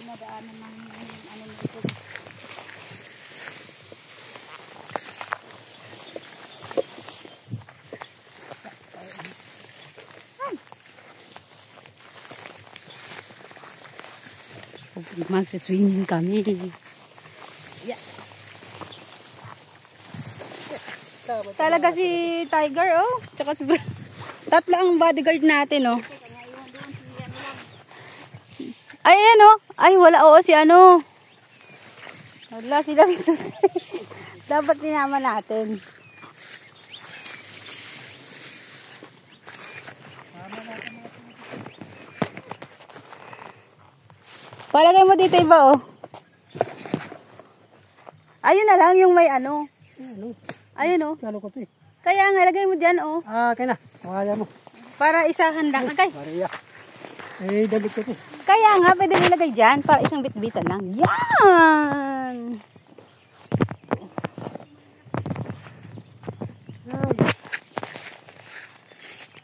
dumadaanan ng ano nito. Magsiswimming kami. Yeah. Talaga si Tiger, oh. Tsaka si tatlo ang bodyguard natin, oh. Ay, ayan, oh. Ay, wala, oo, si ano. Wala sila. Dapat sinama natin. Palagay mo dito iba, oh. Ayun na lang yung may ano. Ayun, oh. Kaya nga, lagay mo dyan, oh. Ah, kaya na. Kaya mo. Para isahan lang. Okay. Maria. Eh, dalit ko. Kaya nga, pwede nilagay dyan para isang bitbitan lang. Yan!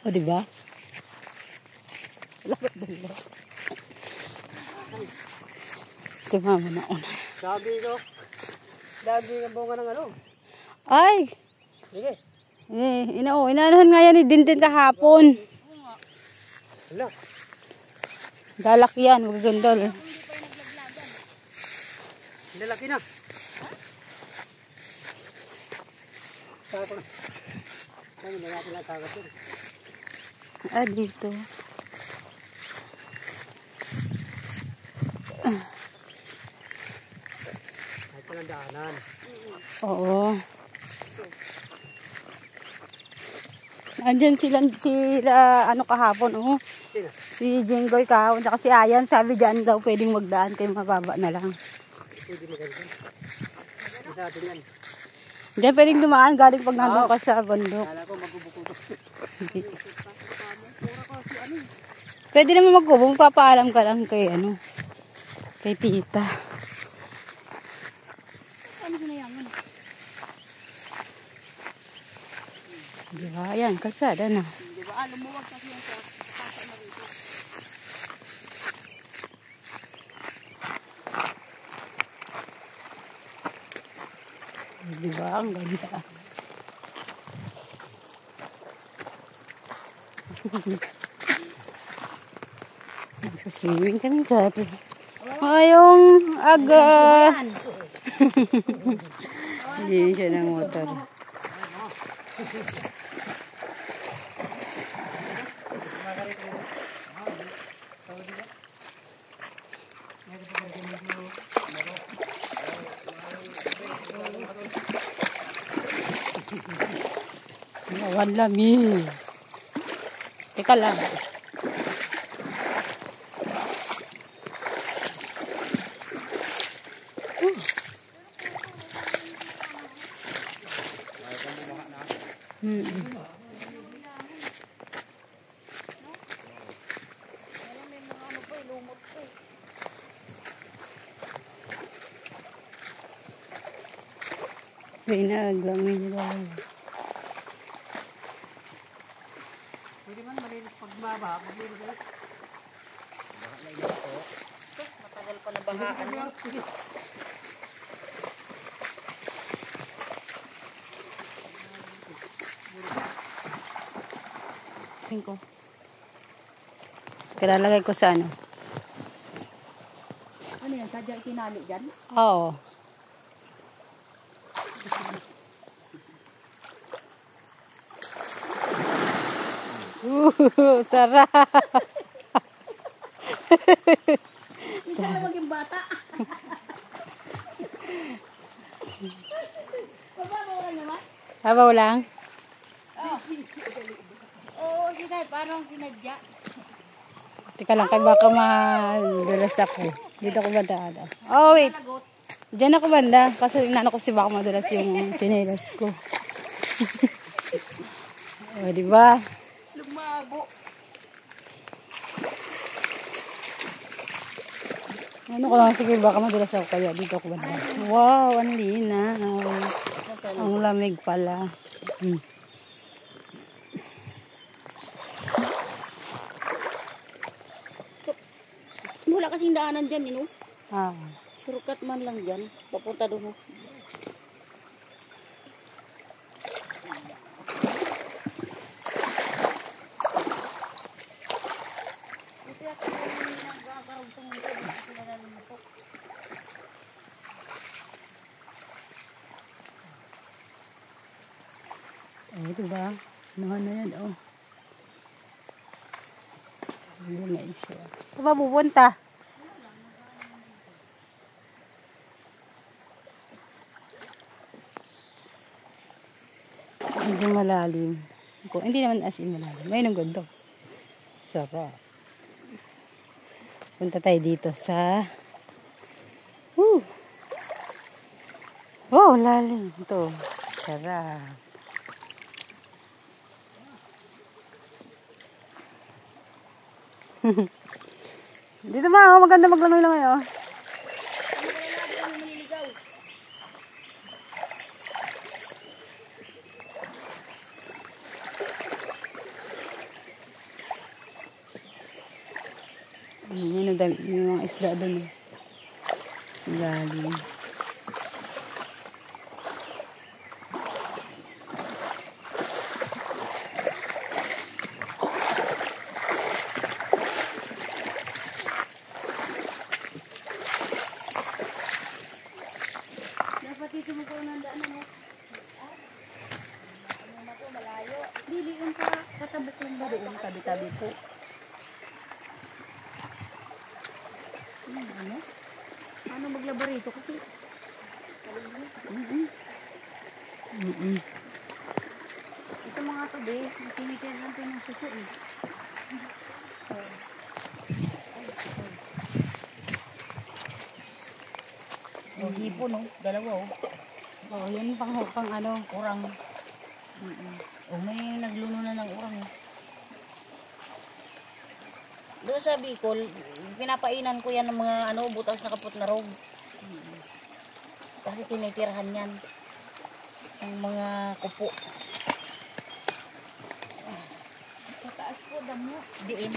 O, diba? Lagot dala. Si mama na una. Sabi ko. Sabi ka bunga ng ano. Ay! Sige. Inaanahan nga yan ni Dintin kahapon. Wala. Galak yan, magaganda. Lalaki na. Saka ko na. Kami lalaki lang saka ko. Ah, dito. Ay, palang daanan. Oo. Andyan sila ano kahapon, oh. Sino? Si Jinggoy kahapon, tsaka si Ayan, sabi dyan daw pwedeng magdaan kayo mababa na lang. Pwede maganda. Isa atin yan. Diyan pwedeng dumaan galing pag nandun ka sa bundok. Kala ko magbubuko to. Pwede naman magkubong, papaalam ka lang kay ano, kay tita. Ano sinayaman? Diba? Ayan, kalsada na. Diba? Lumuwag kasi yung pasa na rito. Diba? Ang ganda. Nagsaswimming kami dati. Ngayong aga. Hindi siya ng motor. Walami. Teka lang. Pinaglamin lang. Pwede man malinis pag maba. Maglinis ulit. Matagal pa na bahaan. Sige. Tingko. Kilalagay ko sa ano? Ano yan? Sadya itinali dyan? Oo. Sarap. Isa na maging bata. Mababaw lang naman? Habaw lang. Oo, parang sinadya. Teka lang, kay baka madulas ako. Dito ko banda. Oh, wait. Diyan ako banda. Kasi inano ko si baka madulas yung chinelas ko. O, diba? Lumabo. Ano ko lang, sige, baka madulas ako kaya dito ako banda. Wow, ang linaw. Ang lamig pala. Wala kasing daanan dyan, Ah. Surukat man lang dyan. Papunta doon. Oh, diba? Ano na yan, oh. Hindi na siya. Saan ba pupunta? Medyo malalim. Hindi naman as in malalim. Ayun ang ganda. Sarap. Punta tayo dito sa... Wow, lalim. Ito. Sarap. Dito ba? Maganda maglangoy lang ngayon. Yun ang dami. Yung mga isda doon. Lalim. Dapat dito mo ko nandaan ano. Ano po malayo. Dili yung katabok lang ba doon? Tabi-tabi po. Ano? Ano maglaborito kasi? Ito mga tabi, tinitin lang ng suso eh. Oh, hipo no? Dalawa oh. Oh, yun pang ano. Urang. Oh, may nagluno na ng urang. Doon sa Bicol, pinapainan ko yan ng mga ano, butas na kaput na rog. Kasi tinitirahan yan. Ang mga kupo. Tataas po, damo. Diin.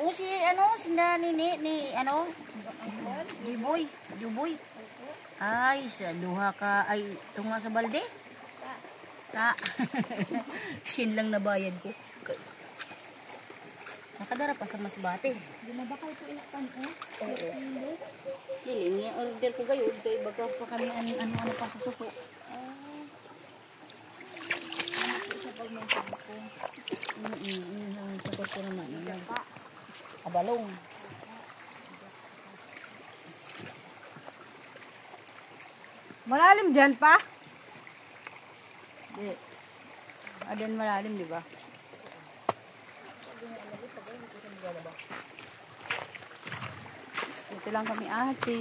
O si ano, si nini, ni ano? Juboy. Ay, sa duha ka, ay, tunga sa balde? Ta. Sin lang nabayad ko. Nakadara pa sa masbate. Di na ba kayo po ilan po? Oo. Dili, nga order ko kayo. Kaya baga pa kami ano pa sa suso. Sa pagmensin ko. Ang sagot ko naman. Abalong. Malalim dyan pa? Hindi. Dyan malalim, di ba? Ito lang kami ate.